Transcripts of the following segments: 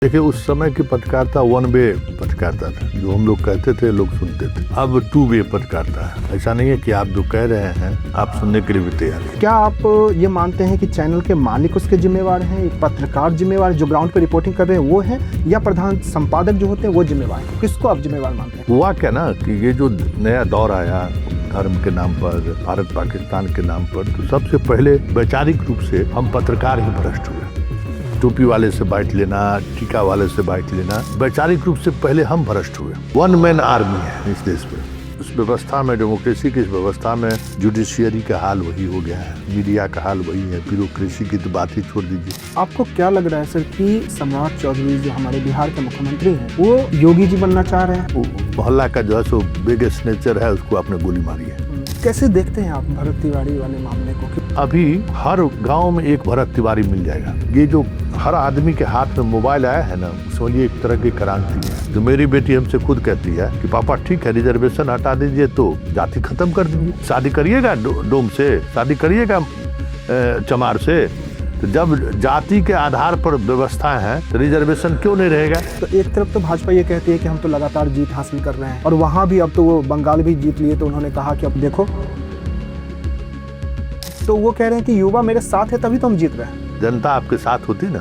देखिए, उस समय की पत्रकारिता वन वे पत्रकारिता था। जो हम लोग कहते थे लोग सुनते थे। अब टू वे पत्रकारिता है। ऐसा नहीं है कि आप जो कह रहे हैं आप सुनने के लिए भी तैयार हैं। क्या आप ये मानते हैं कि चैनल के मालिक उसके जिम्मेवार हैं, एक पत्रकार जिम्मेवार जो ग्राउंड पे रिपोर्टिंग कर रहे हैं वो है, या प्रधान संपादक जो होते हैं वो जिम्मेवार है? किसको आप जिम्मेवार मानते हैं? हुआ क्या ना कि ये जो नया दौर आया धर्म के नाम पर, भारत पाकिस्तान के नाम पर, तो सबसे पहले वैचारिक रूप से हम पत्रकार ही भ्रष्ट हुए। टोपी वाले से बाइट लेना, टीका वाले से बाइट लेना, वैचारिक रूप से पहले हम भ्रष्ट हुए। वन मैन आर्मी है इस देश में। उस व्यवस्था में, डेमोक्रेसी की इस व्यवस्था में जुडिशियरी का हाल वही हो गया है, मीडिया का हाल वही है, ब्यूरोक्रेसी की तो बात ही छोड़ दीजिए। आपको क्या लग रहा है सर कि सम्राट चौधरी जो हमारे बिहार के मुख्यमंत्री हैं वो योगी जी बनना चाह रहे हैं? वो मोहल्ला का जो है सो बिगेस्ट नेचर है, उसको आपने गोली मारी है। कैसे देखते हैं आप भरत तिवारी वाले मामले को? अभी हर गांव में एक भरत तिवारी मिल जाएगा। ये जो हर आदमी के हाथ में मोबाइल आया है ना, समझिए एक तरह की क्रांति है। तो मेरी बेटी हमसे खुद कहती है कि पापा ठीक है, रिजर्वेशन हटा दीजिए तो जाति खत्म कर दीजिए। शादी करिएगा डोम से, शादी करिएगा चमार से। तो जब जाति के आधार पर व्यवस्था है तो रिजर्वेशन क्यों नहीं रहेगा? तो एक तरफ तो भाजपा ये कहती है कि हम तो लगातार जीत हासिल कर रहे हैं, और वहां भी अब तो वो बंगाल भी जीत लिए, तो उन्होंने कहा कि अब देखो, तो वो कह रहे हैं कि युवा मेरे साथ है तभी तो हम जीत रहे हैं। जनता आपके साथ होती ना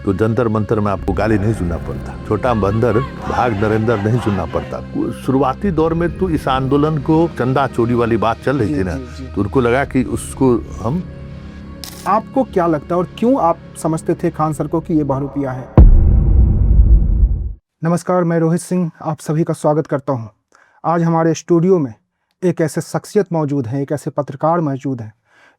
तो जंतर मंतर में आपको गाली नहीं सुनना पड़ता, छोटा बंदर भाग नरेंद्र नहीं सुनना पड़ता। शुरुआती दौर में तो इस आंदोलन को चंदा चोरी वाली बात चल रही थी ना, तो उनको लगा कि उसको हम। आपको क्या लगता है और क्यों आप समझते थे खान सर को कि ये बहरूपिया है? नमस्कार, मैं रोहित सिंह आप सभी का स्वागत करता हूं। आज हमारे स्टूडियो में एक ऐसे शख्सियत मौजूद हैं, एक ऐसे पत्रकार मौजूद हैं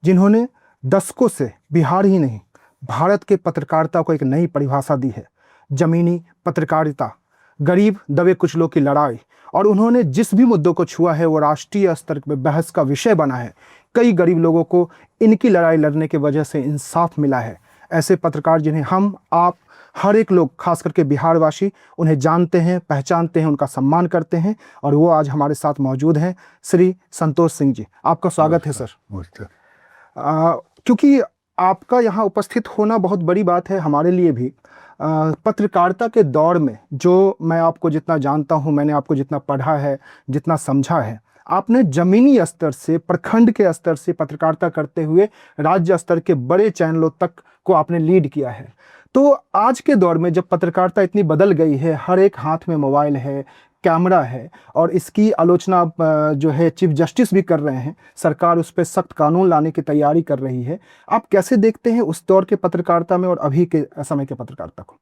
जिन्होंने दशकों से बिहार ही नहीं भारत के पत्रकारिता को एक नई परिभाषा दी है। जमीनी पत्रकारिता, गरीब दबे कुचलों की लड़ाई, और उन्होंने जिस भी मुद्दों को छुआ है वो राष्ट्रीय स्तर पर बहस का विषय बना है। कई गरीब लोगों को इनकी लड़ाई लड़ने की वजह से इंसाफ मिला है। ऐसे पत्रकार जिन्हें हम, आप, हर एक लोग, खास करके बिहारवासी, उन्हें जानते हैं, पहचानते हैं, उनका सम्मान करते हैं, और वो आज हमारे साथ मौजूद हैं। श्री संतोष सिंह जी, आपका स्वागत है सर। क्योंकि आपका यहाँ उपस्थित होना बहुत बड़ी बात है हमारे लिए भी। पत्रकारिता के दौर में जो मैं आपको जितना जानता हूँ, मैंने आपको जितना पढ़ा है, जितना समझा है, आपने जमीनी स्तर से, प्रखंड के स्तर से पत्रकारिता करते हुए राज्य स्तर के बड़े चैनलों तक को आपने लीड किया है। तो आज के दौर में जब पत्रकारिता इतनी बदल गई है, हर एक हाथ में मोबाइल है, कैमरा है, और इसकी आलोचना जो है चीफ जस्टिस भी कर रहे हैं, सरकार उस पर सख्त कानून लाने की तैयारी कर रही है, आप कैसे देखते हैं उस दौर के पत्रकारिता में और अभी के समय के पत्रकारिता को?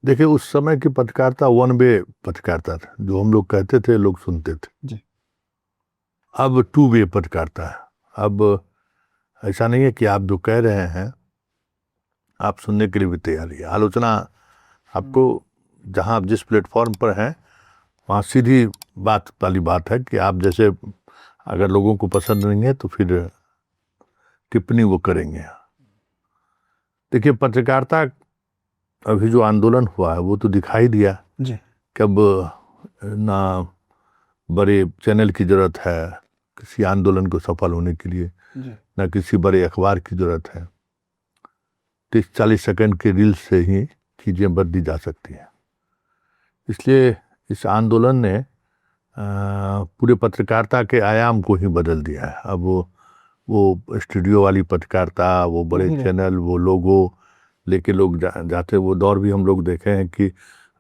देखिए, उस समय की पत्रकारिता वन वे पत्रकारिता था। जो हम लोग कहते थे लोग सुनते थे जी। अब टू वे पत्रकारिता है। अब ऐसा नहीं है कि आप जो कह रहे हैं आप सुनने के लिए भी तैयार है। आलोचना आपको जहां आप जिस प्लेटफॉर्म पर हैं वहाँ सीधी बात वाली बात है कि आप जैसे अगर लोगों को पसंद नहीं है तो फिर टिप्पणी वो करेंगे। देखिए, पत्रकारिता अभी जो आंदोलन हुआ है वो तो दिखाई दिया जी। कि अब ना बड़े चैनल की जरूरत है किसी आंदोलन को सफल होने के लिए, ना किसी बड़े अखबार की जरूरत है। 30-40 सेकंड के रील से ही चीज़ें बदली जा सकती हैं। इसलिए इस आंदोलन ने पूरे पत्रकारिता के आयाम को ही बदल दिया है। अब वो स्टूडियो वाली पत्रकारिता, वो बड़े चैनल, वो लोगो लेके लोग जाते, वो दौर भी हम लोग देखे हैं कि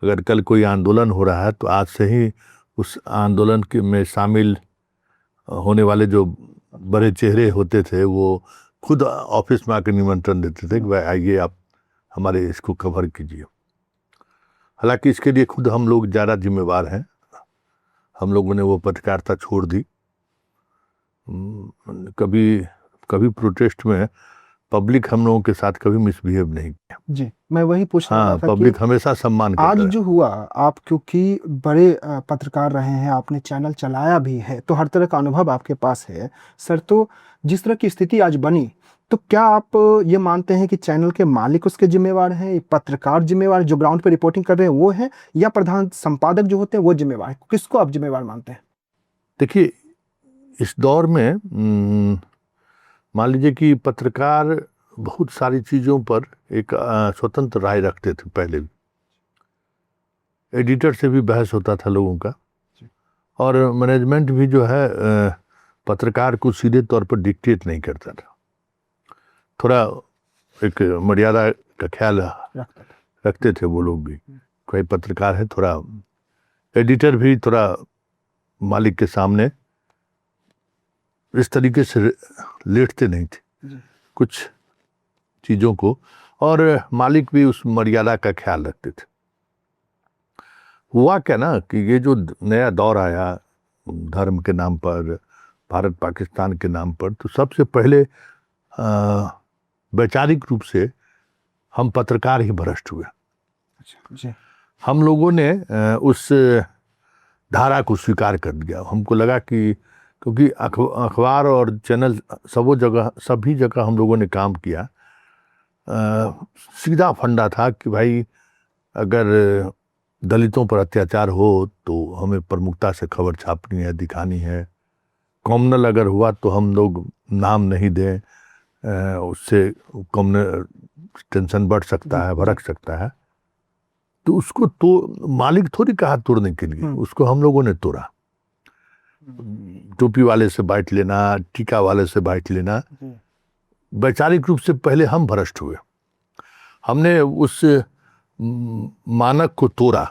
अगर कल कोई आंदोलन हो रहा है तो आज से ही उस आंदोलन के में शामिल होने वाले जो बड़े चेहरे होते थे वो खुद ऑफिस में आकर निमंत्रण देते थे कि भाई आइए आप हमारे इसको कवर कीजिए। हालांकि इसके लिए खुद हम लोग ज़्यादा जिम्मेवार हैं। हम लोगों ने वो पत्रकारिता छोड़ दी। कभी प्रोटेस्ट में पब्लिक हम लोगों के साथ कभी मिसबिहेव नहीं किया। जी, मैं वही पूछ रहा था। पब्लिक हमेशा सम्मान करता है। आज जो हुआ, आप क्योंकि बड़े पत्रकार रहे हैं, आपने चैनल चलाया भी है, तो हर तरह का अनुभव आपके पास है सर। तो जिस तरह की स्थिति आज बनी, तो क्या आप ये मानते हैं कि चैनल के मालिक उसके जिम्मेवार हैं, पत्रकार जिम्मेवार जो ग्राउंड पे रिपोर्टिंग कर रहे हैं वो है, या प्रधान संपादक जो होते हैं वो जिम्मेवार है? किसको आप जिम्मेवार मानते हैं? देखिए, इस दौर में मान लीजिए कि पत्रकार बहुत सारी चीज़ों पर एक स्वतंत्र राय रखते थे पहले भी। एडिटर से भी बहस होता था लोगों का, और मैनेजमेंट भी जो है पत्रकार को सीधे तौर पर डिक्टेट नहीं करता था, थोड़ा एक मर्यादा का ख्याल रखते थे वो लोग भी। कोई पत्रकार है, थोड़ा एडिटर भी थोड़ा मालिक के सामने इस तरीके से लेटते नहीं थे कुछ चीज़ों को, और मालिक भी उस मर्यादा का ख्याल रखते थे। हुआ क्या ना कि ये जो नया दौर आया धर्म के नाम पर, भारत पाकिस्तान के नाम पर, तो सबसे पहले वैचारिक रूप से हम पत्रकार ही भ्रष्ट हुए। जी। हम लोगों ने उस धारा को स्वीकार कर दिया। हमको लगा कि क्योंकि अखबार और चैनल सभी जगह हम लोगों ने काम किया, सीधा फंडा था कि भाई अगर दलितों पर अत्याचार हो तो हमें प्रमुखता से खबर छापनी है, दिखानी है। कॉमनल अगर हुआ तो हम लोग नाम नहीं दें, उससे कॉमनल टेंशन बढ़ सकता है, भड़क सकता है। तो उसको तो मालिक थोड़ी कहा तोड़ने के लिए, उसको हम लोगों ने तोड़ा। टोपी वाले से बाइट लेना, टीका वाले से बाइट लेना, वैचारिक रूप से पहले हम भ्रष्ट हुए। हमने उस मानक को तोड़ा,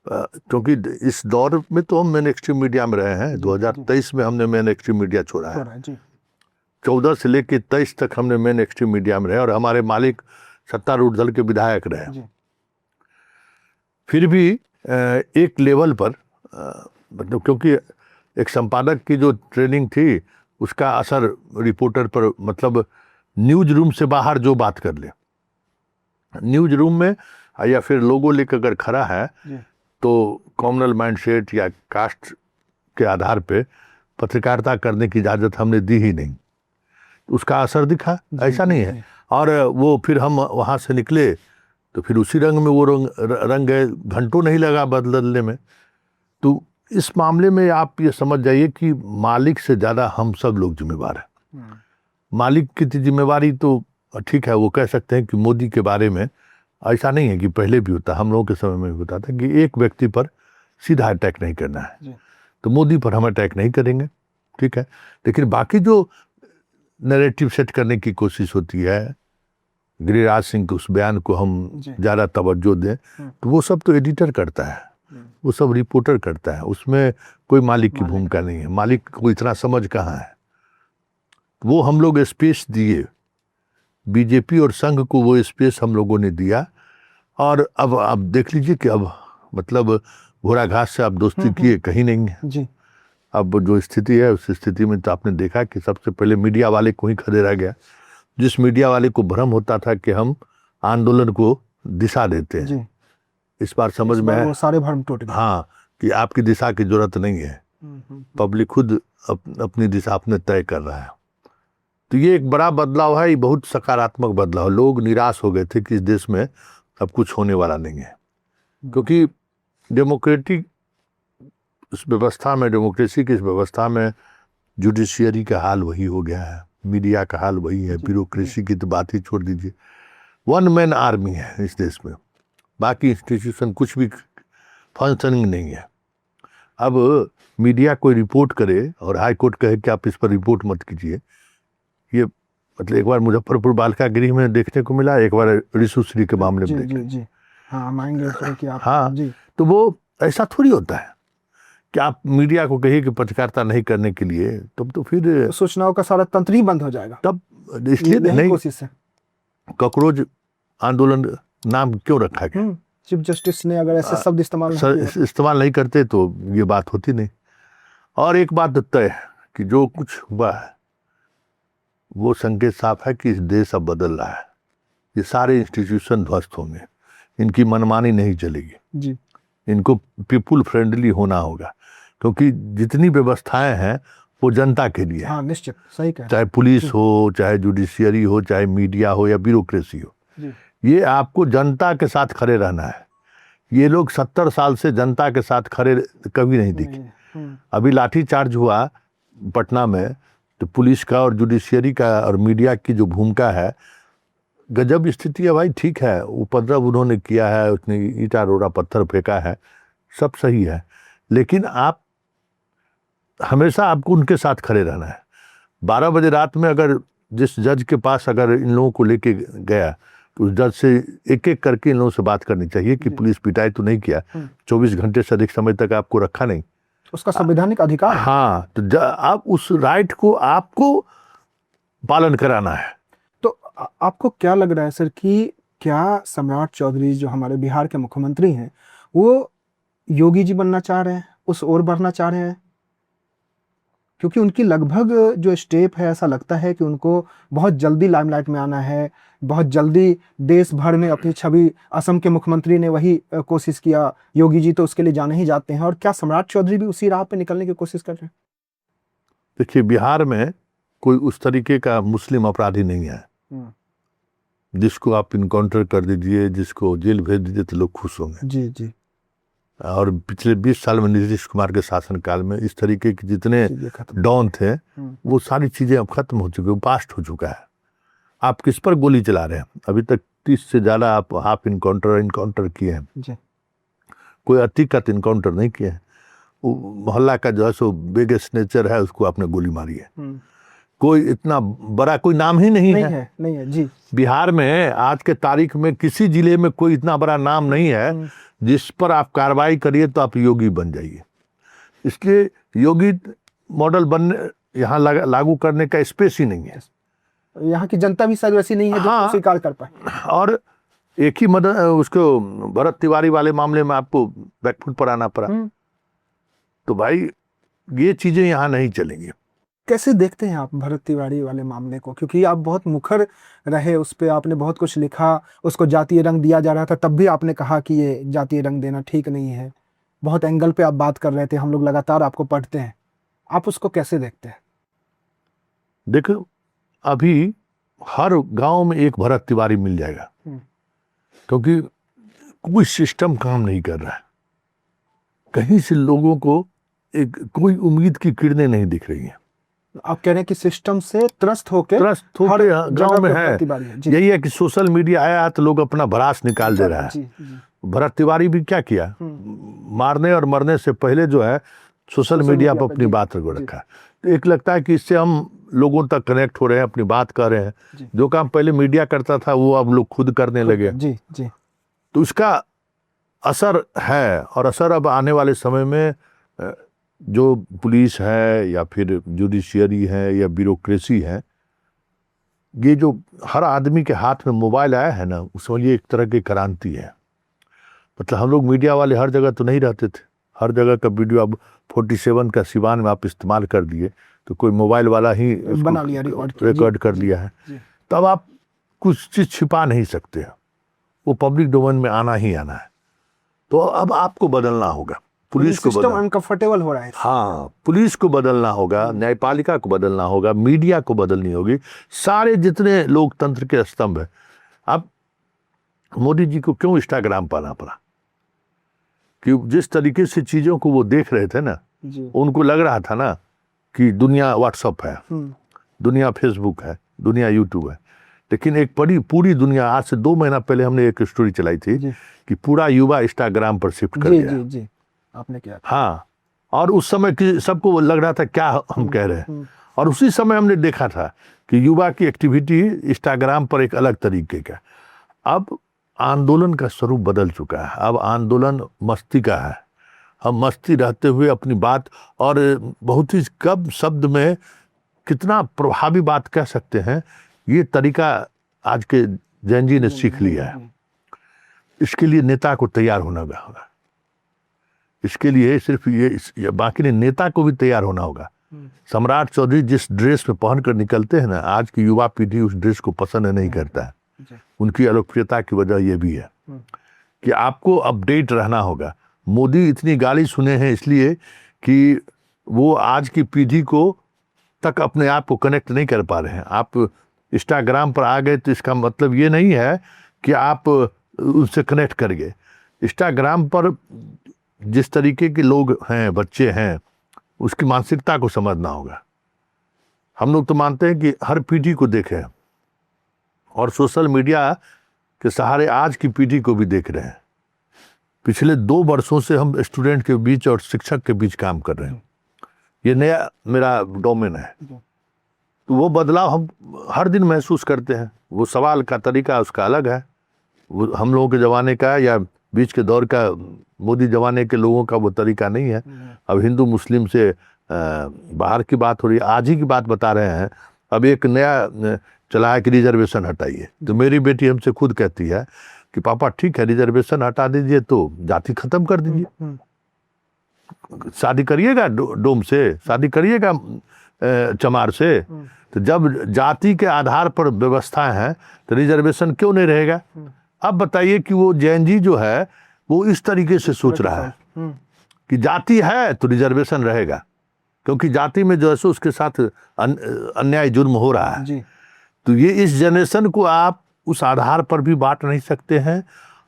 क्योंकि इस दौर में तो हम मेन स्ट्रीम मीडिया में रहे हैं। 2023 में हमने मेन स्ट्रीम मीडिया छोड़ा है। 14 से लेकर 23 तक हमने मेन स्ट्रीम मीडिया में रहे, और हमारे मालिक सत्तारूढ़ दल के विधायक रहे। फिर भी एक लेवल पर मतलब, क्योंकि एक संपादक की जो ट्रेनिंग थी उसका असर रिपोर्टर पर, मतलब न्यूज रूम से बाहर जो बात कर ले, न्यूज रूम में या फिर लोगों लेकर अगर खड़ा है तो कॉमनल माइंडसेट या कास्ट के आधार पे पत्रकारिता करने की इजाज़त हमने दी ही नहीं। उसका असर दिखा, ऐसा नहीं है। और वो फिर हम वहाँ से निकले तो फिर उसी रंग में वो रंग गए, घंटों नहीं लगा बदलने में। तो इस मामले में आप ये समझ जाइए कि मालिक से ज़्यादा हम सब लोग जिम्मेवार हैं। मालिक की जिम्मेवारी तो ठीक है, वो कह सकते हैं कि मोदी के बारे में ऐसा नहीं है कि पहले भी होता, हम लोगों के समय में भी होता था कि एक व्यक्ति पर सीधा अटैक नहीं करना है, तो मोदी पर हम अटैक नहीं करेंगे, ठीक है। लेकिन बाकी जो नैरेटिव सेट करने की कोशिश होती है, गिरिराज सिंह के उस बयान को हम ज़्यादा तवज्जो दें, तो वो सब तो एडिटर करता है, वो सब रिपोर्टर करता है, उसमें कोई मालिक की भूमिका नहीं है। मालिक को इतना समझ कहाँ है। वो हम लोग स्पेस दिए, बीजेपी और संघ को वो स्पेस हम लोगों ने दिया। और अब आप देख लीजिए कि अब मतलब घोड़ा घास से आप दोस्ती किए कहीं नहीं है जी। अब जो स्थिति है उस स्थिति में तो आपने देखा कि सबसे पहले मीडिया वाले को ही खड़े रह गया। जिस मीडिया वाले को भ्रम होता था कि हम आंदोलन को दिशा देते हैं जी। इस बार समझ में वो सारे भ्रम टूट गए। हाँ, कि आपकी दिशा की जरूरत नहीं है, पब्लिक खुद अपनी दिशा अपने तय कर रहा है। तो ये एक बड़ा बदलाव है, ये बहुत सकारात्मक बदलाव। लोग निराश हो गए थे कि इस देश में अब कुछ होने वाला नहीं है, क्योंकि डेमोक्रेटिक उस व्यवस्था में, डेमोक्रेसी की इस व्यवस्था में जुडिशियरी का हाल वही हो गया है, मीडिया का हाल वही है, ब्यूरोक्रेसी की तो बात ही छोड़ दीजिए। वन मैन आर्मी है इस देश में, बाकी इंस्टीट्यूशन कुछ भी फंक्शनिंग नहीं है। अब मीडिया कोई रिपोर्ट करे और हाई कोर्ट कहे कि आप इस पर रिपोर्ट मत कीजिए, ये मतलब एक बार मुजफ्फरपुर बालिका गृह में देखने को मिला, एक बार ऋषुश्री के मामले में जी। हाँ, हम आएंगे उस पर कि आप हाँ जी। तो वो ऐसा थोड़ी होता है कि आप मीडिया को कहिए कि पत्रकारिता नहीं करने के लिए, तब तो फिर सूचनाओं का सारा तंत्र ही बंद हो जाएगा। तब इसलिए नहीं कोशिश है। कॉकरोच आंदोलन नाम क्यों रखा गया? चीफ जस्टिस ने अगर ऐसे शब्द इस्तेमाल नहीं करते तो ये बात होती नहीं। और एक बात तय है कि जो कुछ हुआ है वो संकेत साफ है कि इस देश अब बदल रहा है। ये सारे इंस्टीट्यूशन ध्वस्त होंगे, इनकी मनमानी नहीं चलेगी जी। इनको पीपुल फ्रेंडली होना होगा, क्योंकि जितनी व्यवस्थाएं हैं वो जनता के लिए। हाँ, निश्चित, सही कह रहे हैं। चाहे पुलिस हो, चाहे जुडिशियरी हो, चाहे मीडिया हो या ब्यूरोक्रेसी हो, ये आपको जनता के साथ खड़े रहना है। ये लोग 70 साल से जनता के साथ खड़े कभी नहीं दिखे। अभी लाठीचार्ज हुआ पटना में, तो पुलिस का और जुडिशियरी का और मीडिया की जो भूमिका है, गजब स्थिति है भाई, ठीक है, उपद्रव उन्होंने किया है, उसने ईंटा रोड़ा पत्थर फेंका है, सब सही है, लेकिन आप हमेशा आपको उनके साथ खड़े रहना है। 12 बजे रात में अगर जिस जज के पास अगर इन लोगों को लेके गया तो उस जज से एक एक करके इन लोगों से बात करनी चाहिए कि पुलिस पिटाई तो नहीं किया, 24 घंटे से अधिक समय तक आपको रखा नहीं, उसका संवैधानिक अधिकार है। हाँ, तो आप उस राइट को आपको पालन कराना है। तो आपको क्या लग रहा है सर कि क्या सम्राट चौधरी जो हमारे बिहार के मुख्यमंत्री हैं वो योगी जी बनना चाह रहे हैं, उस ओर बढ़ना चाह रहे हैं? क्योंकि उनकी लगभग जो स्टेप है ऐसा लगता है कि उनको बहुत जल्दी लाइमलाइट में आना है, बहुत जल्दी देश भर में अपनी छवि, असम के मुख्यमंत्री ने वही कोशिश किया, योगी जी तो उसके लिए जाने ही जाते हैं, और क्या सम्राट चौधरी भी उसी राह पे निकलने की कोशिश कर रहे हैं? देखिए, बिहार में कोई उस तरीके का मुस्लिम अपराधी नहीं है जिसको आप इनकाउंटर कर दीजिए, जिसको जेल भेज दीजिए तो लोग खुश होंगे। जी जी। और पिछले 20 साल में नीतीश कुमार के शासनकाल में इस तरीके के जितने डॉन थे वो सारी चीजें अब खत्म हो चुकी, पास्ट हो चुका है। आप किस पर गोली चला रहे हैं? अभी तक 30 से ज्यादा आप हाफ इनकाउंटर किए हैं, कोई अतिकत इनकाउंटर नहीं किए हैं। मोहल्ला का जो है सो बिगेस्ट नेचर है, उसको आपने गोली मारी है। कोई इतना बड़ा कोई नाम ही नहीं है जी। बिहार में आज के तारीख में किसी जिले में कोई इतना बड़ा नाम नहीं है जिस पर आप कार्रवाई करिए तो आप योगी बन जाइए। इसलिए योगी मॉडल बनने यहाँ लागू करने का स्पेस ही नहीं है। यहाँ की जनता भी शायद वैसी नहीं है जो स्वीकार कर पाए। और एक ही उसको भरत तिवारी वाले मामले में आपको बैकफुट पर आना पड़ा। तो भाई ये चीजें यहाँ नहीं चलेंगी। कैसे देखते हैं आप भरत तिवारी वाले मामले को? क्योंकि आप बहुत मुखर रहे उस पर, आपने बहुत कुछ लिखा, उसको जातीय रंग दिया जा रहा था, तब भी आपने कहा कि ये जातीय रंग देना ठीक नहीं है। बहुत एंगल पे आप बात कर रहे थे, हम लोग लगातार आपको पढ़ते हैं, आप उसको कैसे देखते हैं? देखो, अभी हर गांव में एक भरत तिवारी मिल जाएगा, क्योंकि कोई सिस्टम काम नहीं कर रहा है। कहीं से लोगों को कोई उम्मीद की किरणें नहीं दिख रही हैं। आप कह रहे हैं कि सिस्टम से त्रस्त होकर हर गांव में है। यही है कि सोशल मीडिया आया तो लोग अपना भड़ास निकाल दे रहा है। भरत तिवारी भी क्या किया, मारने और मरने से पहले जो है सोशल मीडिया पर अपनी बात रखो रखा। तो एक लगता है कि इससे हम लोगों तक कनेक्ट हो रहे हैं, अपनी बात कर रहे हैं। जो काम पहले मीडिया करता था वो अब लोग खुद करने लगे। तो उसका असर है, और असर अब आने वाले समय में जो पुलिस है या फिर जुडिशियरी है या ब्यूरोक्रेसी है, ये जो हर आदमी के हाथ में मोबाइल आया है ना, उसमें ये एक तरह की क्रांति है। मतलब हम लोग मीडिया वाले हर जगह तो नहीं रहते थे, हर जगह का वीडियो अब 47 का सिवान में आप इस्तेमाल कर दिए तो कोई मोबाइल वाला ही बना लिया, रिकॉर्ड कर लिया है। तब आप कुछ चीज छिपा नहीं सकते, वो पब्लिक डोमेन में आना ही आना है। तो अब आपको बदलना होगा, पुलिस को बदलना, अनकंफर्टेबल हो रहा है। हाँ, पुलिस को बदलना होगा, न्यायपालिका को बदलना होगा, मीडिया को बदलनी होगी, सारे जितने लोकतंत्र के स्तंभ है। अब मोदी जी को क्यों इंस्टाग्राम पाना पड़ा? कि जिस तरीके से चीजों को वो देख रहे थे ना, उनको लग रहा था ना कि दुनिया व्हाट्सएप है, दुनिया फेसबुक है, दुनिया यूट्यूब है। लेकिन एक पूरी दुनिया, आज से 2 महीना पहले हमने एक स्टोरी चलाई थी कि पूरा युवा इंस्टाग्राम पर शिफ्ट कर गया। आपने क्या? हाँ, और उस समय कि सबको लग रहा था क्या हम कह रहे हैं, और उसी समय हमने देखा था कि युवा की एक्टिविटी इंस्टाग्राम पर एक अलग तरीके का। अब आंदोलन का स्वरूप बदल चुका है, अब आंदोलन मस्ती का है। हम मस्ती रहते हुए अपनी बात, और बहुत ही कम शब्द में कितना प्रभावी बात कह सकते हैं, ये तरीका आज के जैन जी ने सीख लिया है। इसके लिए नेता को तैयार होना होगा, इसके लिए सिर्फ ये बाकी नहीं, नेता को भी तैयार होना होगा। सम्राट चौधरी जिस ड्रेस में पहनकर निकलते हैं ना, आज की युवा पीढ़ी उस ड्रेस को पसंद नहीं करता है। उनकी अलोकप्रियता की वजह यह भी है कि आपको अपडेट रहना होगा। मोदी इतनी गाली सुने हैं इसलिए कि वो आज की पीढ़ी को तक अपने आप को कनेक्ट नहीं कर पा रहे हैं। आप इंस्टाग्राम पर आ गए तो इसका मतलब ये नहीं है कि आप उनसे कनेक्ट कर गए। इंस्टाग्राम पर जिस तरीके के लोग हैं, बच्चे हैं, उसकी मानसिकता को समझना होगा। हम लोग तो मानते हैं कि हर पीढ़ी को देखें और सोशल मीडिया के सहारे आज की पीढ़ी को भी देख रहे हैं। पिछले 2 वर्षों से हम स्टूडेंट के बीच और शिक्षक के बीच काम कर रहे हैं। ये नया मेरा डोमेन है, तो वो बदलाव हम हर दिन महसूस करते हैं। वो सवाल का तरीका उसका अलग है, वो हम लोगों के ज़माने का या बीच के दौर का मोदी ज़माने के लोगों का वो तरीका नहीं है। अब हिंदू मुस्लिम से बाहर की बात हो रही है, आज ही की बात बता रहे हैं। अब एक नया चला है कि रिजर्वेशन हटाइए, तो मेरी बेटी हमसे खुद कहती है कि पापा ठीक है रिजर्वेशन हटा दीजिए तो जाति खत्म कर दीजिए, शादी करिएगा डोम से, शादी करिएगा चमार से। तो जब जाति के आधार पर व्यवस्था है तो रिजर्वेशन क्यों नहीं रहेगा? अब बताइए कि वो जैन जी जो है वो इस तरीके से सोच रहा है कि जाति है तो रिजर्वेशन रहेगा, क्योंकि जाति में जो है उसके साथ अन्याय जुर्म हो रहा है जी। तो ये इस जनरेशन को आप उस आधार पर भी बांट नहीं सकते हैं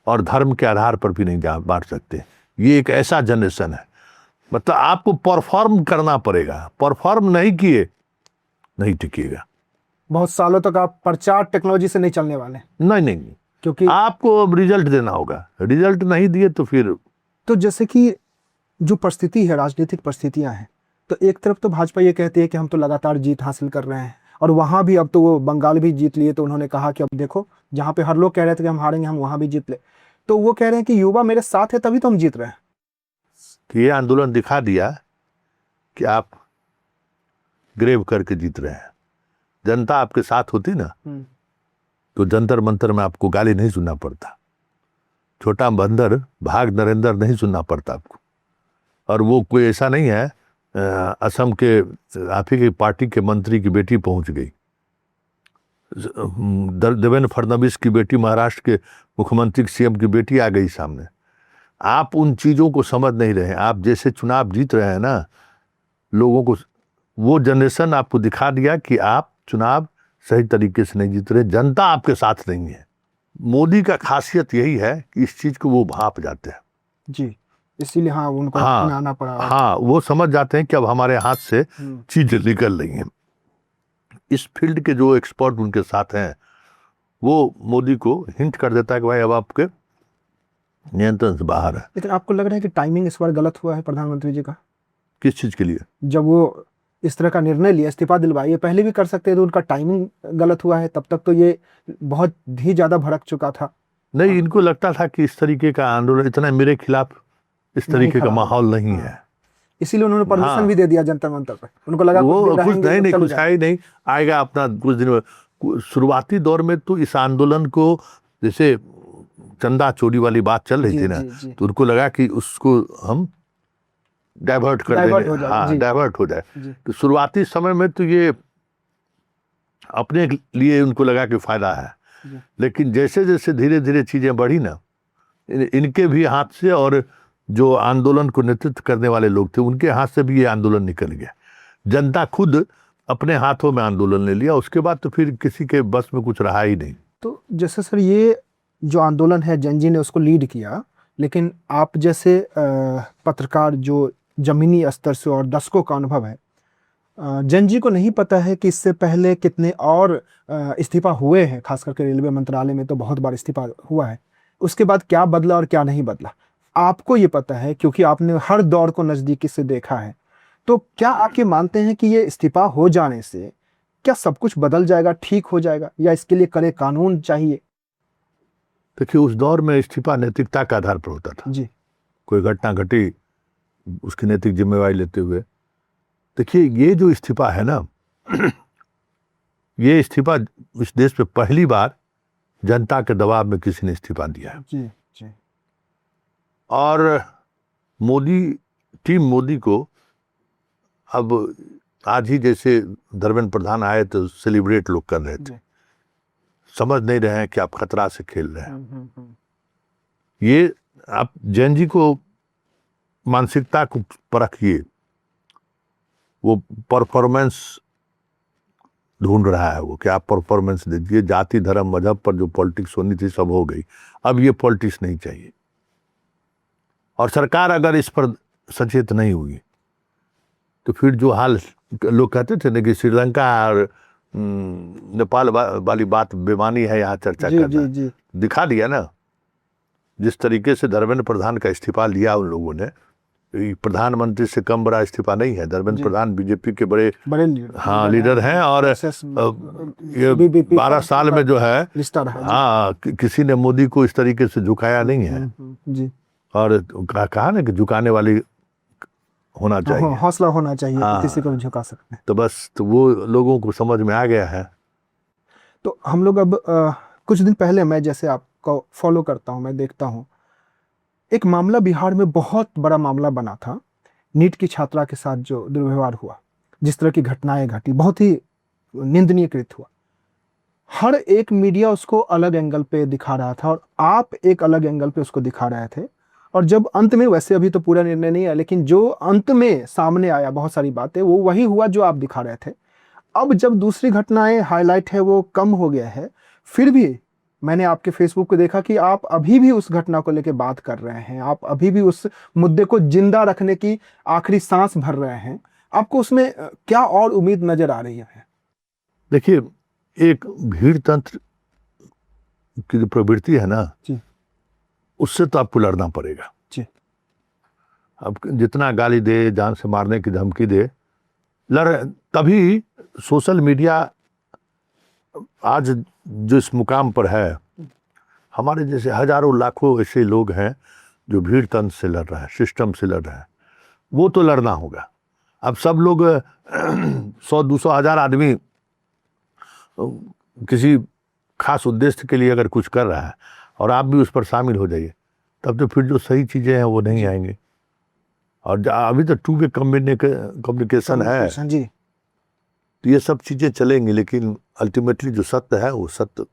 और धर्म के आधार पर भी नहीं बांट सकते। ये एक ऐसा जनरेशन है, मतलब आपको परफॉर्म करना पड़ेगा, परफॉर्म नहीं किए नहीं टिकेगा। बहुत सालों तक आप प्रचार टेक्नोलॉजी से नहीं चलने वाले। नहीं, क्योंकि आपको अब रिजल्ट देना होगा, रिजल्ट नहीं दिए तो फिर तो जैसे कि जो परिस्थिति है, राजनीतिक परिस्थितियां हैं, तो एक तरफ तो भाजपा ये कहती है कि हम तो लगातार जीत हासिल कर रहे हैं, और वहां भी अब तो वो बंगाल भी जीत लिए, तो उन्होंने कहा कि अब देखो जहां पे हर लोग कह रहे थे कि हम हारेंगे, हम वहां भी जीत ले। तो वो कह रहे हैं कि युवा मेरे साथ है तभी तो हम जीत रहे हैं। ये आंदोलन दिखा दिया कि आप ग्रेव करके जीत रहे हैं। जनता आपके साथ होती ना तो जंतर मंतर में आपको गाली नहीं सुनना पड़ता, छोटा बंदर भाग नरेंद्र नहीं सुनना पड़ता आपको। और वो कोई ऐसा नहीं है असम के आप ही की पार्टी के मंत्री की बेटी पहुंच गई, देवेंद्र फडणवीस की बेटी, महाराष्ट्र के मुख्यमंत्री सीएम की बेटी आ गई सामने। आप उन चीज़ों को समझ नहीं रहे हैं। आप जैसे चुनाव जीत रहे हैं ना, लोगों को वो जनरेशन आपको दिखा दिया कि आप चुनाव सही तरीके से नहीं जीत रहे, जनता आपके साथ नहीं है। मोदी का खासियत यही है कि इस चीज़ को वो भाप जाते हैं जी, इसीलिए हाँ उनको आना पड़ा। हाँ, वो समझ जाते हैं कि अब हमारे हाथ से चीजें निकल रही हैं। इस फील्ड के जो एक्सपर्ट उनके साथ हैं वो मोदी को हिंट कर देता है कि भाई अब आपके नियंत्रण से बाहर है। लेकिन आपको लग रहा है कि टाइमिंग इस बार गलत हुआ है प्रधानमंत्री जी का? किस चीज के लिए? जब वो इस तरह का निर्णय लिया, इस्तीफा दिलवाया, ये पहले भी कर सकते थे, तो उनका टाइमिंग गलत हुआ है। तब तक तो ये बहुत ही ज्यादा भड़क चुका था। नहीं, इनको लगता था कि इस तरीके का आंदोलन, इतना मेरे खिलाफ इस तरीके का माहौल नहीं है, इसीलिए उन्होंने परमिशन भी दे दिया जंतर मंतर पर। उनको लगा वो कुछ नहीं कुछ है ही नहीं, आएगा अपना कुछ दिन में। शुरुआती दौर में तो इस आंदोलन को जैसे चंदा चोरी वाली बात चल रही थी ना, तो उनको लगा कि उसको हम डाइवर्ट कर देंगे, हाँ डाइवर्ट हो जाए। तो शुरुआती समय में तो ये अपने लिए उनको लगा कि फायदा है, लेकिन जैसे जैसे धीरे धीरे चीजें बढ़ी ना, इनके भी हाथ से और जो आंदोलन को नेतृत्व करने वाले लोग थे उनके हाथ से भी ये आंदोलन निकल गया। जनता खुद अपने हाथों में आंदोलन ले लिया, उसके बाद तो फिर किसी के बस में कुछ रहा ही नहीं। तो जैसे सर ये जो आंदोलन है जैन जी ने उसको लीड किया, लेकिन आप जैसे पत्रकार जो जमीनी स्तर से और दशकों का अनुभव है, जैन जी को नहीं पता है कि इससे पहले कितने और इस्तीफा हुए हैं, खास करके रेलवे मंत्रालय में तो बहुत बार इस्तीफा हुआ है। उसके बाद क्या बदला और क्या नहीं बदला आपको ये पता है, क्योंकि आपने हर दौर को नजदीकी से देखा है। तो क्या आप ये मानते हैं कि ये इस्तीफा हो जाने से क्या सब कुछ बदल जाएगा, ठीक हो जाएगा, या इसके लिए कड़े कानून चाहिए? देखिए, उस दौर में इस्तीफा नैतिकता के आधार पर होता था जी। कोई घटना घटी उसकी नैतिक जिम्मेवारी लेते हुए। देखिए, ये जो इस्तीफा है ना ये इस्तीफा इस देश में पहली बार जनता के दबाव में किसी ने इस्तीफा दिया है जी जी। और मोदी, टीम मोदी को अब आज ही जैसे धर्मेंद्र प्रधान आए तो सेलिब्रेट लोग कर रहे थे, समझ नहीं रहे हैं कि आप खतरा से खेल रहे हैं। ये आप जैन जी को मानसिकता को परखिए, वो परफॉर्मेंस ढूंढ रहा है, वो क्या परफॉर्मेंस देखिए। जाति धर्म मजहब पर जो पॉलिटिक्स होनी थी सब हो गई, अब ये पॉलिटिक्स नहीं चाहिए। और सरकार अगर इस पर सचेत नहीं हुई तो फिर जो हाल लोग कहते थे ना कि श्रीलंका और नेपाल वाली बात बेमानी है यहाँ चर्चा जी करना। जी जी दिखा दिया ना जिस तरीके से धर्मेंद्र प्रधान का इस्तीफा लिया उन लोगों ने। ये प्रधानमंत्री से कम बड़ा इस्तीफा नहीं है। धर्मेंद्र जी। प्रधान बीजेपी के बड़े बड़े लीडर हैं और ये 12 साल में जो है रिश्ता रहा। हाँ किसी ने मोदी को इस तरीके से झुकाया नहीं है। जी। और कहा ना कि झुकाने वाली होना चाहिए, हौसला होना चाहिए, हाँ। किसी को भी झुका सकते हैं। तो बस तो वो लोगों को समझ में आ गया है। तो हम लोग अब कुछ दिन पहले, मैं जैसे आपको फॉलो करता हूं, मैं देखता हूं, एक मामला बिहार में बहुत बड़ा मामला बना था। नीट की छात्रा के साथ जो दुर्व्यवहार हुआ, जिस तरह की घटनाएं घटी, बहुत ही निंदनीय कृत्य हुआ। हर एक मीडिया उसको अलग एंगल पे दिखा रहा था और आप एक अलग एंगल पे उसको दिखा रहे थे। और जब अंत में, वैसे अभी तो पूरा निर्णय नहीं आया, लेकिन जो अंत में सामने आया बहुत सारी बातें, वो वही हुआ जो आप दिखा रहे थे। अब जब दूसरी घटनाएं हाईलाइट है, वो कम हो गया है, फिर भी मैंने आपके फेसबुक को देखा कि आप अभी भी उस घटना को लेकर बात कर रहे हैं, आप अभी भी उस मुद्दे को जिंदा रखने की आखिरी सांस भर रहे हैं। आपको उसमें क्या और उम्मीद नजर आ रही है? देखिए, एक भीड़ तंत्र की जो प्रवृत्ति है ना जी। उससे तो आपको लड़ना पड़ेगा। जी। अब जितना गाली दे, जान से मारने की धमकी दे, तभी सोशल मीडिया आज जो इस मुकाम पर है, हमारे जैसे हजारों लाखों ऐसे लोग हैं जो भीड़ तंत्र से लड़ रहे हैं, सिस्टम से लड़ रहे हैं, वो तो लड़ना होगा। अब सब लोग 100-200 हजार आदमी किसी खास उद्देश्य के लिए अगर कुछ कर रहा है और आप भी उस पर शामिल हो जाइए, तब तो फिर जो सही चीजें हैं वो नहीं आएंगी। और अभी तो 2 वे कम्युनिकेशन है जी। तो ये सब चीजें चलेंगी, लेकिन अल्टीमेटली जो सत्य है वो सत्य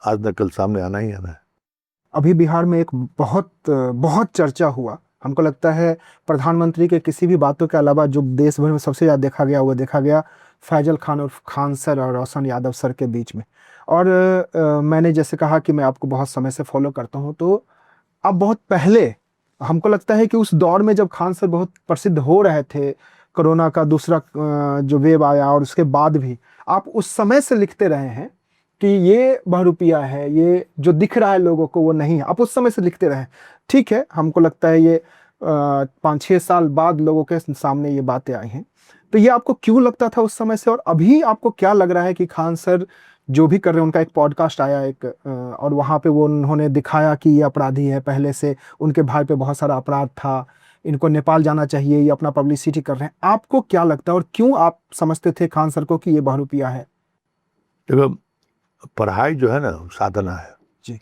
आज न कल सामने आना ही आना है। अभी बिहार में एक बहुत चर्चा हुआ, हमको लगता है प्रधानमंत्री के किसी भी बातों के अलावा जो देश भर में सबसे ज़्यादा देखा गया, वो देखा गया फैजल खान और खान सर और रोशन यादव सर के बीच में। और मैंने जैसे कहा कि मैं आपको बहुत समय से फॉलो करता हूं, तो अब बहुत पहले हमको लगता है कि उस दौर में जब खान सर बहुत प्रसिद्ध हो रहे थे, कोरोना का दूसरा जो वेव आया और उसके बाद भी आप उस समय से लिखते रहे हैं कि ये बहरूपिया है, ये जो दिख रहा है लोगों को वो नहीं है। आप उस समय से लिखते रहे। ठीक है, हमको लगता है ये 5-6 साल बाद लोगों के सामने ये बातें आई हैं। तो ये आपको क्यों लगता था उस समय से, और अभी आपको क्या लग रहा है कि खान सर जो भी कर रहे हैं, उनका एक पॉडकास्ट आया एक और वहाँ पे वो उन्होंने दिखाया कि ये अपराधी है, पहले से उनके भाई पे बहुत सारा अपराध था, इनको नेपाल जाना चाहिए, ये अपना पब्लिसिटी कर रहे हैं। आपको क्या लगता है और क्यों आप समझते थे खान सर को कि ये बहरूपिया है? देखो, पढ़ाई जो है ना साधना है जी।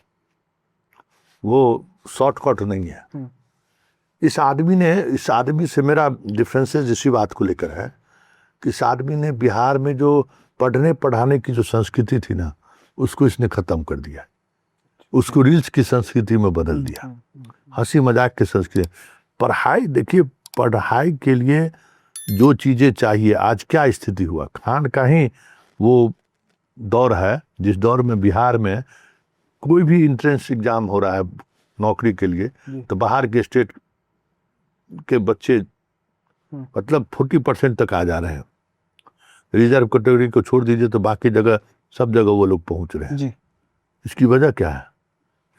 वो शॉर्टकट नहीं है। इस आदमी से मेरा डिफरेंसेस इसी बात को लेकर है कि इस आदमी ने बिहार में जो पढ़ने पढ़ाने की जो संस्कृति थी ना, उसको इसने खत्म कर दिया, उसको रील्स की संस्कृति में बदल दिया, हंसी मजाक की संस्कृति। पढ़ाई, देखिए, पढ़ाई के लिए जो चीजें चाहिए, आज क्या स्थिति हुआ, खान का ही वो दौर है जिस दौर में बिहार में कोई भी एंट्रेंस एग्जाम हो रहा है नौकरी के लिए, तो बाहर के स्टेट के बच्चे मतलब 40% तक आ जा रहे हैं। रिजर्व कैटेगरी को छोड़ दीजिए तो बाकी जगह, सब जगह वो लोग पहुंच रहे हैं जी। इसकी वजह क्या है?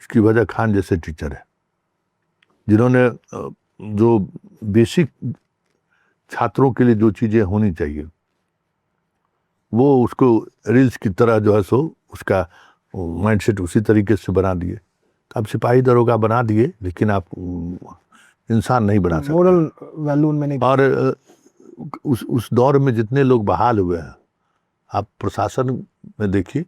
इसकी वजह खान जैसे टीचर है जिन्होंने जो बेसिक छात्रों के लिए जो चीजें होनी चाहिए वो उसको रील्स की तरह जो है सो उसका माइंडसेट उसी तरीके से बना दिए। आप सिपाही दरोगा बना दिए, लेकिन आप इंसान नहीं बना सकते, मोरल वैल्यू उनमें नहीं। और उस दौर में जितने लोग बहाल हुए हैं, आप प्रशासन में देखिए,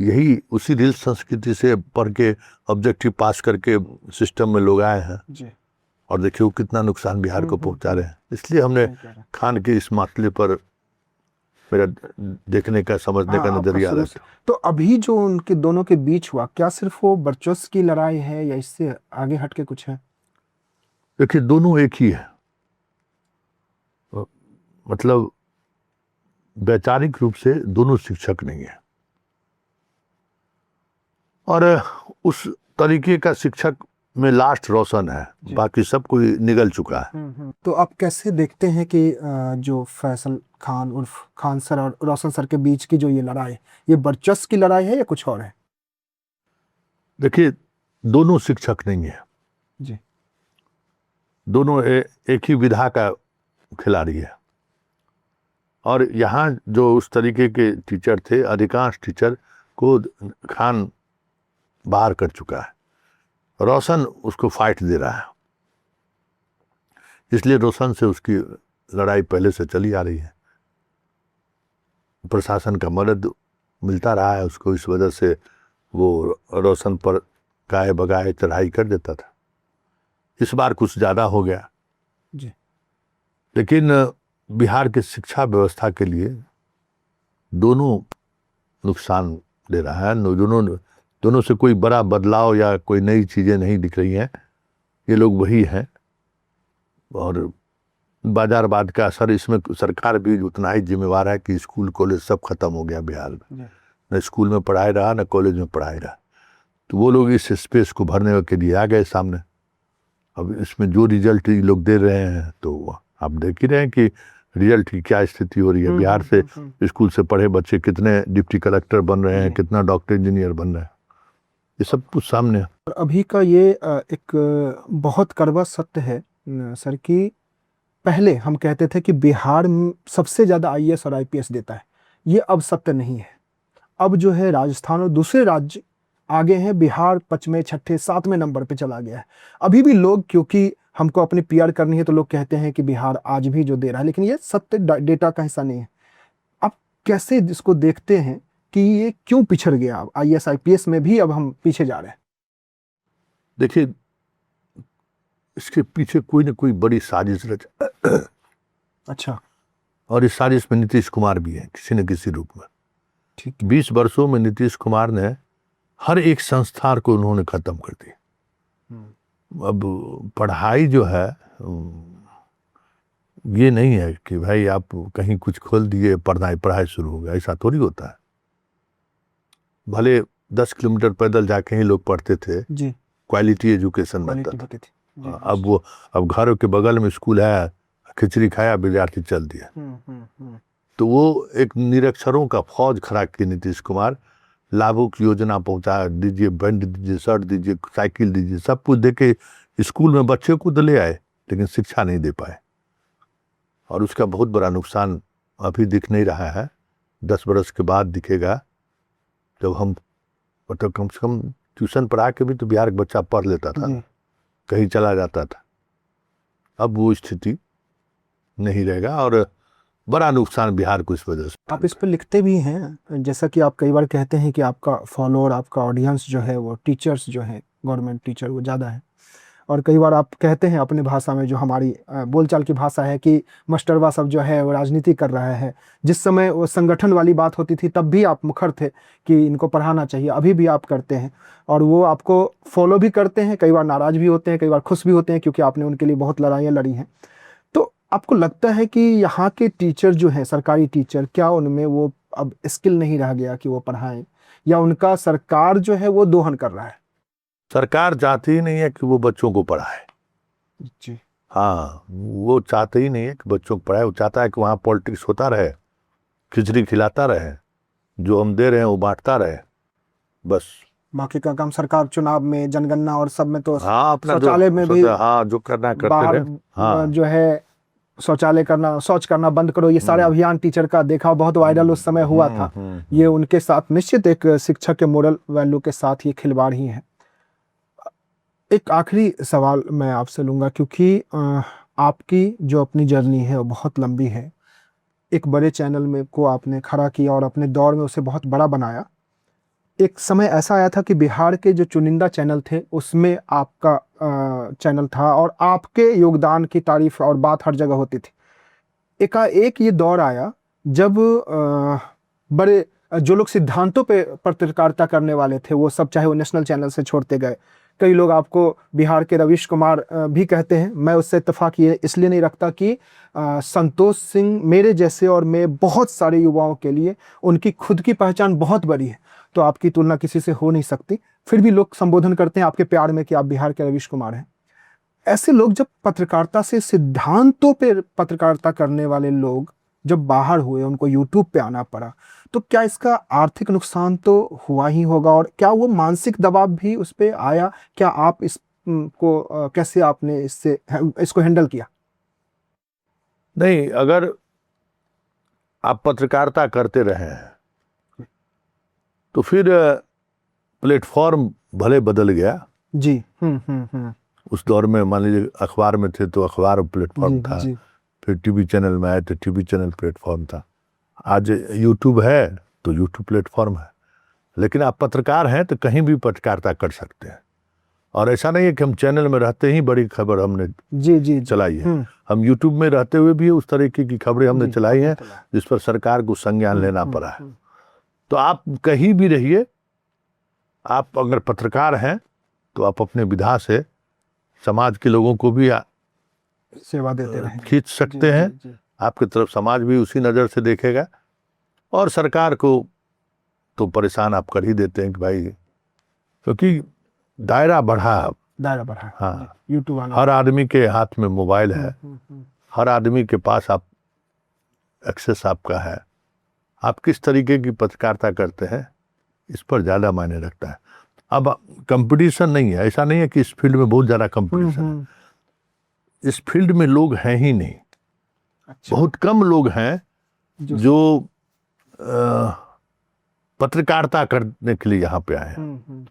यही उसी रील संस्कृति से पढ़ के ऑब्जेक्टिव पास करके सिस्टम में लोग आए हैं जी। और देखिए वो कितना नुकसान बिहार को पहुंचा रहे हैं। इसलिए हमने खान के इस मामले पर मेरा देखने का, समझने का नजरिया अलग था। तो अभी जो उनके दोनों के बीच हुआ, क्या सिर्फ वो वर्चस्व की लड़ाई है या इससे आगे हट के कुछ है? देखिए, दोनों एक ही है। मतलब वैचारिक रूप से दोनों शिक्षक नहीं है, और उस तरीके का शिक्षक में लास्ट रोशन है, बाकी सब कोई निगल चुका है। तो आप कैसे देखते हैं कि जो फैसल खान उर्फ खान सर और रोशन सर के बीच की जो ये लड़ाई, ये वर्चस्व की लड़ाई है या कुछ और है? देखिए, दोनों शिक्षक नहीं है जी। दोनों एक ही विधा का खिलाड़ी है। और यहाँ जो उस तरीके के टीचर थे, अधिकांश टीचर को खान बाहर कर चुका है, रोशन उसको फाइट दे रहा है, इसलिए रोशन से उसकी लड़ाई पहले से चली आ रही है। प्रशासन का मदद मिलता रहा है उसको, इस वजह से वो रोशन पर गाए बगाए चढ़ाई कर देता था। इस बार कुछ ज़्यादा हो गया जी। लेकिन बिहार की शिक्षा व्यवस्था के लिए दोनों नुकसान दे रहा है। दोनों से कोई बड़ा बदलाव या कोई नई चीज़ें नहीं दिख रही हैं। ये लोग वही हैं और बाजारवाद का असर इसमें सरकार भी उतना ही जिम्मेवार है कि स्कूल कॉलेज सब खत्म हो गया बिहार में, न स्कूल में पढ़ाई रहा न कॉलेज में पढ़ाई रहा। तो वो लोग इस स्पेस को भरने के लिए आ गए सामने। अब इसमें जो रिजल्ट ये लोग दे रहे हैं तो आप देख ही रहे हैं कि रिजल्ट की क्या स्थिति हो रही है। बिहार से स्कूल से पढ़े बच्चे कितने डिप्टी कलेक्टर बन रहे हैं, कितना डॉक्टर इंजीनियर बन रहे हैं, ये सब कुछ सामने है। और अभी का ये एक बहुत कड़वा सत्य है सर कि पहले हम कहते थे कि बिहार सबसे ज़्यादा आईएएस और आईपीएस देता है, ये अब सत्य नहीं है। अब जो है राजस्थान और दूसरे राज्य आगे हैं, बिहार 5वें 6ठे 7वें नंबर पे चला गया है। अभी भी लोग, क्योंकि हमको अपनी पीआर करनी है तो लोग कहते हैं कि बिहार आज भी जो दे रहा है, लेकिन ये सत्य डेटा का हिस्सा नहीं है। आप कैसे इसको देखते हैं कि ये क्यों पिछड़ गया? अब आईएएस आईपीएस में भी अब हम पीछे जा रहे हैं। देखिए, इसके पीछे कोई ना कोई बड़ी साजिश रचा। अच्छा। और इस साजिश में नीतीश कुमार भी है किसी न किसी रूप में। ठीक। 20 वर्षों में नीतीश कुमार ने हर एक संस्था को उन्होंने खत्म कर दी। अब पढ़ाई जो है ये नहीं है कि भाई आप कहीं कुछ खोल दिए पढ़ाई शुरू हो गया, ऐसा थोड़ी होता है। भले 10 किलोमीटर पैदल जाके ही लोग पढ़ते थे जी, क्वालिटी एजुकेशन बनता था। अब घर के बगल में स्कूल है, खिचड़ी खाया विद्यार्थी चल दिया। तो वो एक निरक्षरों का फौज खड़ा की नीतीश कुमार, लाभुक योजना पहुंचा दीजिए, बैंड दीजिए, शर्ट दीजिए, साइकिल दीजिए, सब कुछ देके स्कूल में बच्चे को तो ले आए लेकिन शिक्षा नहीं दे पाए। और उसका बहुत बड़ा नुकसान अभी दिख नहीं रहा है, 10 बरस के बाद दिखेगा, जब हम मतलब कम से कम ट्यूशन पढ़ा के भी तो बिहार का बच्चा पढ़ लेता था, कहीं चला जाता था। अब वो स्थिति नहीं रहेगा और बड़ा नुकसान बिहार को इस वजह से। आप इस पर लिखते भी हैं, जैसा कि आप कई बार कहते हैं कि आपका फॉलोअर, आपका ऑडियंस जो है वो टीचर्स जो है, गवर्नमेंट टीचर वो ज़्यादा है। और कई बार आप कहते हैं अपनी भाषा में, जो हमारी बोलचाल की भाषा है, कि मास्टरवा सब जो है वो राजनीति कर रहा है। जिस समय वो संगठन वाली बात होती थी तब भी आप मुखर थे कि इनको पढ़ाना चाहिए, अभी भी आप करते हैं और वो आपको फॉलो भी करते हैं। कई बार नाराज़ भी होते हैं, कई बार खुश भी होते हैं, क्योंकि आपने उनके लिए बहुत लड़ाइयाँ लड़ी हैं। तो आपको लगता है कि यहाँ के टीचर जो हैं, सरकारी टीचर, क्या उनमें वो अब स्किल नहीं रह गया कि वो पढ़ाएं, या उनका सरकार जो है वो दोहन कर रहा है? सरकार चाहती ही नहीं है कि वो बच्चों को पढ़ाए जी। हाँ, वो चाहते ही नहीं है कि बच्चों को पढ़ाए। वो चाहता है कि वहाँ पॉलिटिक्स होता रहे, खिचड़ी खिलाता रहे, जो हम दे रहे हैं वो बांटता रहे, बस। बाकी का काम सरकार चुनाव में, जनगणना और सब में तो हाँ, अपना शौचालय में भी जो करना करते रहे। हाँ, जो है शौचालय करना, शौच करना बंद करो, ये सारे अभियान टीचर का देखा, बहुत वायरल उस समय हुआ था। ये उनके साथ निश्चित एक शिक्षक के मोरल वैल्यू के साथ ये खिलवाड़ ही है। एक आखिरी सवाल मैं आपसे लूँगा, क्योंकि आपकी जो अपनी जर्नी है वो बहुत लंबी है। एक बड़े चैनल में को आपने खड़ा किया और अपने दौर में उसे बहुत बड़ा बनाया। एक समय ऐसा आया था कि बिहार के जो चुनिंदा चैनल थे उसमें आपका चैनल था और आपके योगदान की तारीफ और बात हर जगह होती थी। एकाएक ये दौर आया जब बड़े जो लोग सिद्धांतों पे पत्रकारिता करने वाले थे वो सब, चाहे वो नेशनल चैनल से छोड़ते गए। कई लोग आपको बिहार के रवीश कुमार भी कहते हैं। मैं उससे इत्तेफाक ये इसलिए नहीं रखता कि संतोष सिंह मेरे जैसे और मैं बहुत सारे युवाओं के लिए उनकी खुद की पहचान बहुत बड़ी है, तो आपकी तुलना किसी से हो नहीं सकती। फिर भी लोग संबोधन करते हैं आपके प्यार में कि आप बिहार के रवीश कुमार हैं। ऐसे लोग जब पत्रकारिता से सिद्धांतों पे पत्रकारिता करने वाले लोग जब बाहर हुए, उनको यूट्यूब पे आना पड़ा, तो क्या इसका आर्थिक नुकसान तो हुआ ही होगा, और क्या वो मानसिक दबाव भी उस पे आया? क्या आप को कैसे आपने इसको हैंडल किया? नहीं, अगर आप पत्रकारिता करते रहे हैं तो फिर प्लेटफॉर्म भले बदल गया। जी। उस दौर में मान लीजिए अखबार में थे तो अखबार प्लेटफॉर्म था, जी। फिर टीवी चैनल में आए तो टीवी चैनल प्लेटफॉर्म था, आज यूट्यूब है तो यूट्यूब प्लेटफॉर्म है। लेकिन आप पत्रकार हैं तो कहीं भी पत्रकारिता कर सकते हैं, और ऐसा नहीं है कि हम चैनल में रहते ही बड़ी खबर हमने जी चलाई है। हम यूट्यूब में रहते हुए भी उस तरीके की खबरें हमने चलाई हैं जिस पर सरकार को संज्ञान लेना पड़ा है। तो आप कहीं भी रहिए, आप अगर पत्रकार हैं तो आप अपने विधा से समाज के लोगों को भी सेवा देते रहें, खींच सकते हैं। आपकी तरफ समाज भी उसी नज़र से देखेगा, और सरकार को तो परेशान आप कर ही देते हैं कि भाई, क्योंकि दायरा बढ़ा। हाँ, यूट्यूब हर आदमी के हाथ में मोबाइल है, हर आदमी के पास आप एक्सेस आपका है। आप किस तरीके की पत्रकारिता करते हैं इस पर ज़्यादा मायने रखता है। अब कंपटीशन नहीं है, ऐसा नहीं है कि इस फील्ड में बहुत ज़्यादा कंपटीशन है, इस फील्ड में लोग हैं ही नहीं। अच्छा। बहुत कम लोग हैं जो पत्रकारिता करने के लिए यहाँ पे आए हैं।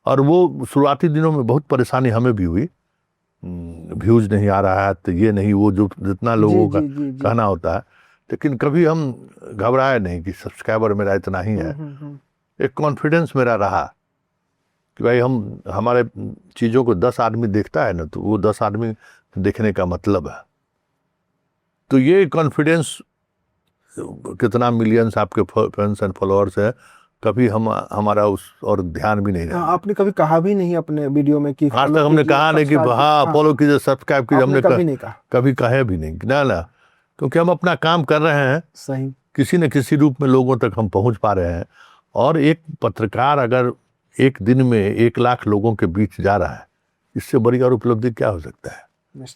और वो शुरुआती दिनों में बहुत परेशानी हमें भी हुई, व्यूज नहीं आ रहा है तो ये नहीं वो, जो जितना लोगों का कहना होता है। लेकिन कभी हम घबराए नहीं कि सब्सक्राइबर मेरा इतना ही है। एक कॉन्फिडेंस मेरा रहा कि भाई हमारे चीज़ों को 10 आदमी देखता है ना, तो वो 10 आदमी देखने का मतलब है। तो ये कॉन्फिडेंस, कितना मिलियंस आपके फैंस एंड फॉलोअर्स है, कभी हमारा उस और ध्यान भी नहीं रहा। आपने कभी कहा भी नहीं अपने वीडियो में कि आज तक हमने कहा नहीं कि हाँ फॉलो कीजिए, सब्सक्राइब कीजिए, हमने कभी नहीं कहा, कभी कहे भी नहीं ना, क्योंकि हम अपना काम कर रहे हैं। सही, किसी न किसी रूप में लोगों तक हम पहुंच पा रहे हैं। और एक पत्रकार अगर एक दिन में 1 लाख लोगों के बीच जा रहा है, इससे बड़ी और उपलब्धि क्या हो सकता है?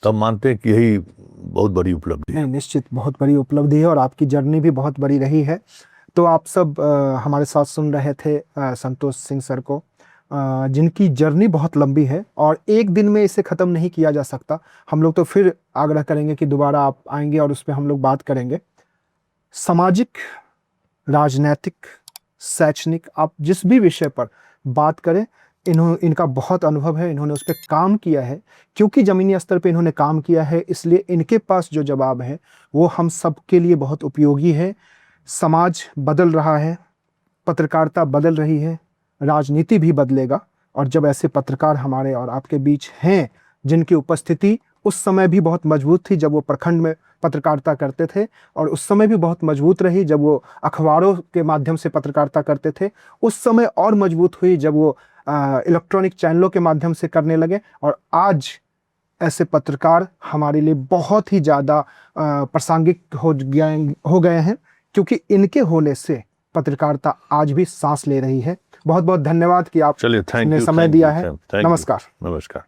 तब मानते हैं कि यही बहुत बड़ी उपलब्धि है। निश्चित बहुत बड़ी उपलब्धि है, और आपकी जर्नी भी बहुत बड़ी रही है। तो आप सब हमारे साथ सुन रहे थे संतोष सिंह सर को, जिनकी जर्नी बहुत लंबी है और एक दिन में इसे ख़त्म नहीं किया जा सकता। हम लोग तो फिर आग्रह करेंगे कि दोबारा आप आएंगे और उस पर हम लोग बात करेंगे। सामाजिक, राजनैतिक, शैक्षणिक, आप जिस भी विषय पर बात करें, इनका बहुत अनुभव है, इन्होंने उस पर काम किया है। क्योंकि ज़मीनी स्तर पे इन्होंने काम किया है, इसलिए इनके पास जो जवाब है वो हम सब के लिए बहुत उपयोगी है। समाज बदल रहा है, पत्रकारिता बदल रही है, राजनीति भी बदलेगा। और जब ऐसे पत्रकार हमारे और आपके बीच हैं, जिनकी उपस्थिति उस समय भी बहुत मजबूत थी जब वो प्रखंड में पत्रकारिता करते थे, और उस समय भी बहुत मजबूत रही जब वो अखबारों के माध्यम से पत्रकारिता करते थे, उस समय और मजबूत हुई जब वो इलेक्ट्रॉनिक चैनलों के माध्यम से करने लगे। और आज ऐसे पत्रकार हमारे लिए बहुत ही ज़्यादा प्रासंगिक हो गए हैं, क्योंकि इनके होने से पत्रकारिता आज भी सांस ले रही है। बहुत बहुत धन्यवाद कि आप ने समय दिया है। नमस्कार। नमस्कार।